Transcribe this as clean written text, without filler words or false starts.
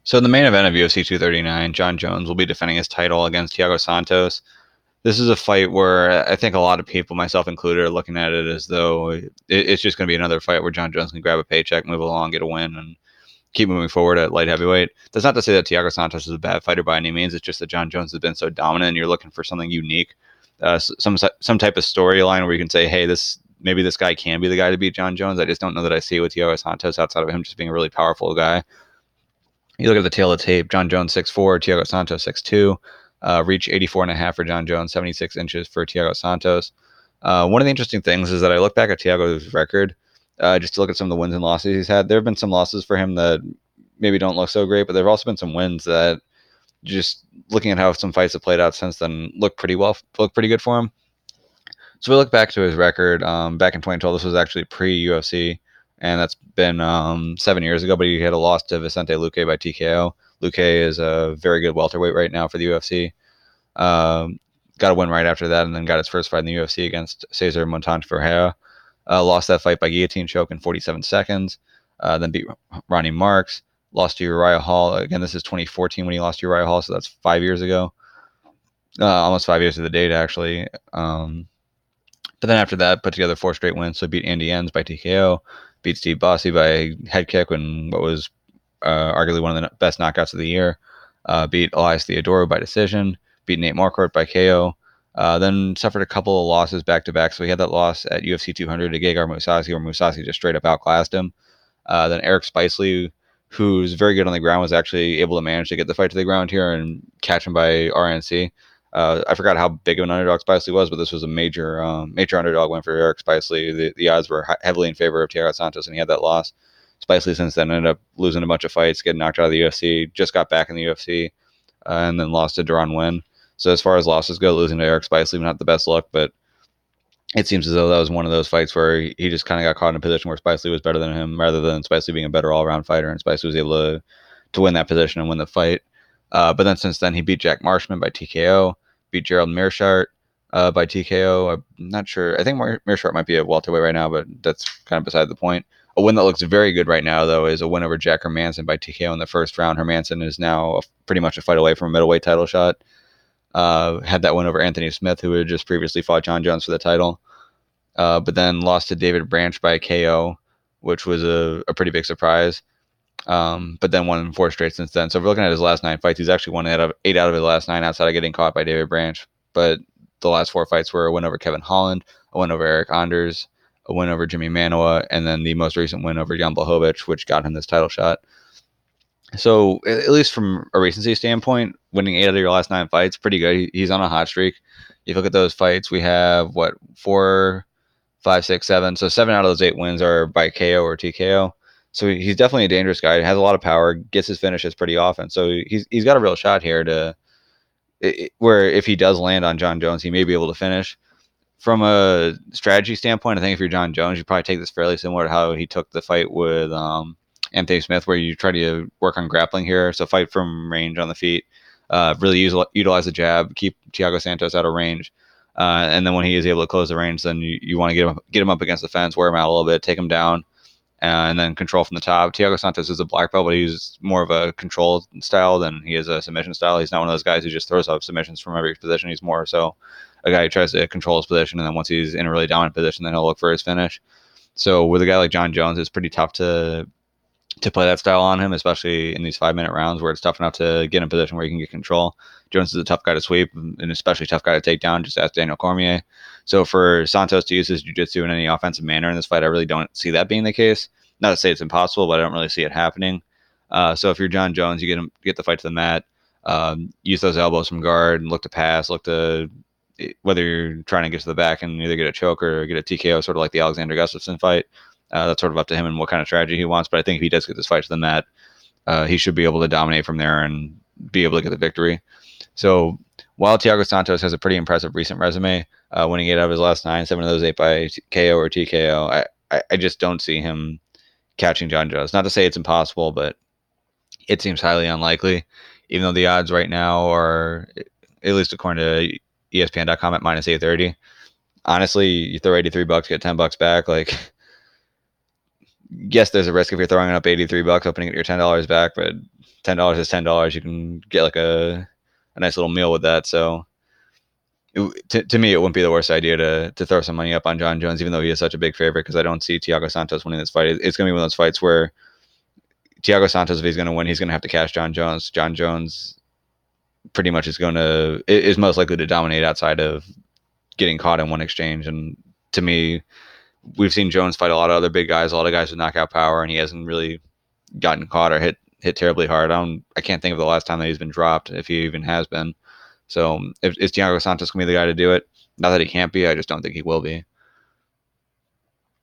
So the main event of UFC 239, John Jones will be defending his title against Thiago Santos. This is a fight where I think a lot of people, myself included, are looking at it as though it's just going to be another fight where John Jones can grab a paycheck, move along, get a win, and keep moving forward at light heavyweight. That's not to say that Thiago Santos is a bad fighter by any means. It's just that John Jones has been so dominant, and you're looking for something unique, some type of storyline where you can say, hey, this guy can be the guy to beat John Jones. I just don't know that I see it with Thiago Santos outside of him just being a really powerful guy. You look at the tail of the tape, John Jones 6'4", Thiago Santos 6'2", reach 84.5 for John Jones, 76 inches for Thiago Santos. One of the interesting things is that I look back at Thiago's record, just to look at some of the wins and losses he's had. There have been some losses for him that maybe don't look so great, but there have also been some wins that, just looking at how some fights have played out since then, look pretty good for him. So we look back to his record back in 2012. This was actually pre-UFC, and that's been 7 years ago. But he had a loss to Vicente Luque by TKO. Luque is a very good welterweight right now for the UFC. Got a win right after that, and then got his first fight in the UFC against Cesar Montan Ferreira. Lost that fight by guillotine choke in 47 seconds. Then beat Ronnie Marks. Lost to Uriah Hall. Again, this is 2014 when he lost to Uriah Hall, so that's 5 years ago. Almost 5 years to the date, actually. But then after that, put together 4 straight wins. So beat Andy Enns by TKO, beat Steve Bossy by head kick in what was arguably one of the best knockouts of the year. Beat Elias Theodorou by decision, beat Nate Marquardt by KO. Then suffered a couple of losses back to back. So he had that loss at UFC 200 to Gegard Mousasi, where Mousasi just straight up outclassed him. Then Eric Spicely, who's very good on the ground, was actually able to manage to get the fight to the ground here and catch him by RNC. I forgot how big of an underdog Spicely was, but this was a major underdog win for Eric Spicely. The odds were heavily in favor of Thiago Santos, and he had that loss. Spicely since then ended up losing a bunch of fights, getting knocked out of the UFC, just got back in the UFC, and then lost to Deron Winn. So as far as losses go, losing to Eric Spicely, not the best look, but it seems as though that was one of those fights where he just kind of got caught in a position where Spicely was better than him, rather than Spicely being a better all-around fighter, and Spicely was able to win that position and win the fight. But then since then, he beat Jack Marshman by TKO, beat Gerald Meerschaert by TKO. I'm not sure. I think Meerschaert might be a welterweight right now, but that's kind of beside the point. A win that looks very good right now, though, is a win over Jack Hermanson by TKO in the first round. Hermanson is now pretty much a fight away from a middleweight title shot. Had that win over Anthony Smith, who had just previously fought John Jones for the title. But then lost to David Branch by KO, which was a pretty big surprise. But then won 4 straight since then. So if we're looking at his last 9 fights, he's actually won 8 out of his last 9 outside of getting caught by David Branch. But the last 4 fights were a win over Kevin Holland, a win over Eric Anders, a win over Jimmy Manoa, and then the most recent win over Jan Blachowicz, which got him this title shot. So at least from a recency standpoint, winning 8 out of your last 9 fights, pretty good. He's on a hot streak. If you look at those fights, we have 4, 5, 6, 7. So 7 out of those 8 wins are by KO or TKO. So he's definitely a dangerous guy. He has a lot of power, gets his finishes pretty often. So he's got a real shot here where if he does land on John Jones, he may be able to finish. From a strategy standpoint, I think if you're John Jones, you probably take this fairly similar to how he took the fight with Anthony Smith, where you try to work on grappling here. So fight from range on the feet, really utilize the jab, keep Thiago Santos out of range. And then when he is able to close the range, then you want to get him up against the fence, wear him out a little bit, take him down, and then control from the top. Thiago Santos is a black belt, but he's more of a control style than he is a submission style. He's not one of those guys who just throws out submissions from every position. He's more so a guy who tries to control his position, and then once he's in a really dominant position, then he'll look for his finish. So with a guy like John Jones, it's pretty tough to play that style on him, especially in these 5-minute rounds where it's tough enough to get in a position where you can get control. Jones is a tough guy to sweep, and especially tough guy to take down. Just ask Daniel Cormier. So for Santos to use his jiu-jitsu in any offensive manner in this fight, I really don't see that being the case. Not to say it's impossible, but I don't really see it happening. So if you're John Jones, you get the fight to the mat, use those elbows from guard, and look to pass, look to whether you're trying to get to the back and either get a choke or get a TKO, sort of like the Alexander Gustafsson fight. That's sort of up to him and what kind of strategy he wants. But I think if he does get this fight to the mat, he should be able to dominate from there and be able to get the victory. So while Thiago Santos has a pretty impressive recent resume, winning 8 out of his last 9, 7 of those 8 by KO or TKO, I just don't see him catching John Jones. Not to say it's impossible, but it seems highly unlikely, even though the odds right now are, at least according to ESPN.com, at minus 830. Honestly, you throw $83, get $10 back. Like, yes, there's a risk if you're throwing up $83, opening at your $10 back, but $10 is $10. You can get like a nice little meal with that. So to me, it wouldn't be the worst idea to throw some money up on John Jones, even though he is such a big favorite, because I don't see Thiago Santos winning this fight. It's going to be one of those fights where Thiago Santos, if he's going to win, he's going to have to catch John Jones. John Jones pretty much is most likely to dominate outside of getting caught in one exchange. And to me, we've seen Jones fight a lot of other big guys, a lot of guys with knockout power, and he hasn't really gotten caught or hit terribly hard. I can't think of the last time that he's been dropped, if he even has been. So if is Thiago Santos gonna be the guy to do it? Not that he can't be, I just don't think he will be.